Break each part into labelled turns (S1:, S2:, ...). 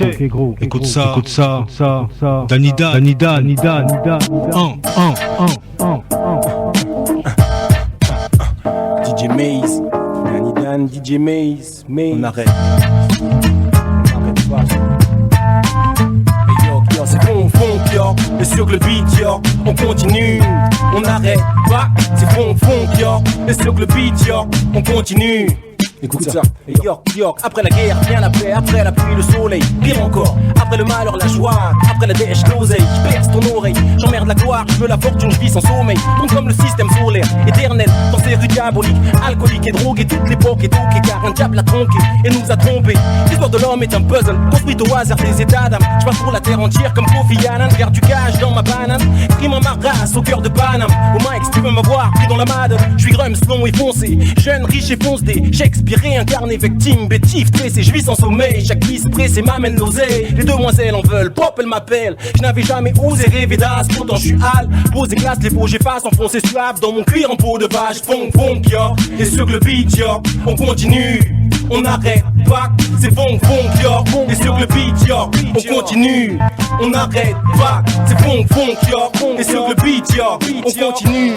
S1: Ok gros,
S2: Écoute ça,
S1: ça.
S2: Danida.
S3: DJ Maze, Danidan, DJ Maze, on arrête. Pas. Hey yo, c'est fond, yo, et sur le beat, yo, on continue, on n'arrête pas. C'est fond, yo, et sur le beat, yo, on continue. Écoute ça, et York, après la guerre, bien après la pluie, le soleil, pire encore, après le malheur, la joie, après la dèche, l'oseille, je perce ton oreille, j'emmerde la gloire, je veux la fortune, je vis sans sommeil, donc comme le système solaire, éternel, dans ces rues diaboliques, alcooliques et drogués, toute l'époque est toquée, car un diable a tronqué et nous a trompés. L'histoire de l'homme est un puzzle, construit au hasard des états d'âme, je passe pour la terre entière comme Kofi Annan, garde du cash dans ma banane, crime en ma race, au cœur de Paname, au mic, si tu veux m'avoir, pris dans la madone, je suis Grums, long et foncé, jeune, riche et foncé, Shakespeare réincarné, victime, bétif, tressé, je vis sans sommeil, chaque vis pressé m'amène l'oseille, les demoiselles en veulent, pop elles m'appellent, je n'avais jamais osé rêver d'as, pourtant je suis hal, posé glace, les beaux j'efface, enfoncé suave dans mon cuir en peau de vache, funk, yo, et sur le beat, yo, on continue, on n'arrête pas, c'est funk, yo, et sur le beat, yo, on continue, on n'arrête pas, c'est funk, yo, et sur le beat, yo, on continue,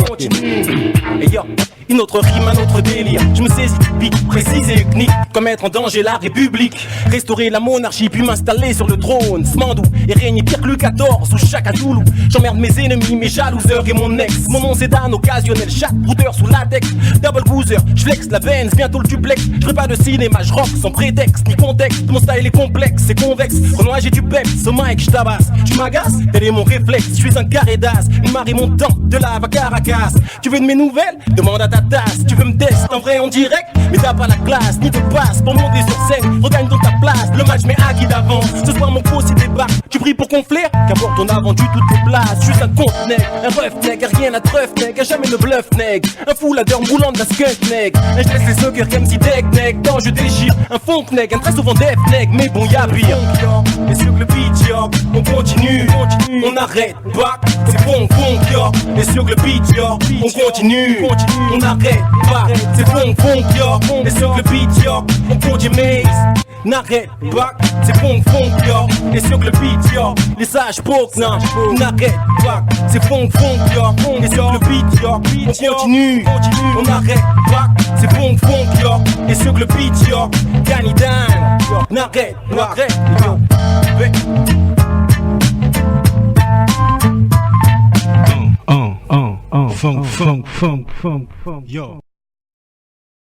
S3: et yo. Une autre rime, un autre délire. Je me saisis du pic, précis et unique, comme mettre en danger la République. Restaurer la monarchie, puis m'installer sur le trône. Smandou et régner pire que le 14 ou Chaka Zulu. J'emmerde mes ennemis, mes jalouseurs et mon ex. Mon nom c'est Dan, occasionnel, chat, broodeur sous latex. Double boozer, j'flex la Benz, bientôt le duplex. J'fais pas de cinéma, j'rock sans prétexte ni contexte. Mon style est complexe, c'est convexe. Renoir, j'ai du peps, au mic, j'tabasse. J'm'agace, tel est mon réflexe. J'suis un carré d'as, une marée montante de lave à Caracas. Tu veux de mes nouvelles? Demande à ta tasse. Tu veux me tester en vrai en direct, mais t'as pas la classe ni de passe pour monter sur scène. Regagne dans ta place, le match m'est acquis d'avance. Ce soir mon pro c'est débarque, tu pries pour qu'on flaire. Qu'importe on a vendu toutes tes places. Juste un compte nègre, un ref nègre, rien à treuf nègre, jamais le bluff nègre. Un fouladeur moulant de la skunk nègre. Et je laisse les suckers comme si deck nègre. Quand je déchire, un funk nègre, un très souvent def nègre. Mais bon y'a pire. Et sur le beat yo, on continue, on n'arrête pas. C'est funk yo, et sur le beat yo, on continue, on n'arrête pas. C'est funk yo, et sur le beat yo, on continue. N'arrête pas, c'est funk yo, et sur le beat yo, les sages poke, non, n'arrête pas, c'est funk yo, et sur le beat yo, on continue, on n'arrête pas, c'est funk yo, et sur le beat yo, Danidan, n'arrête pas,
S2: Funk, yo.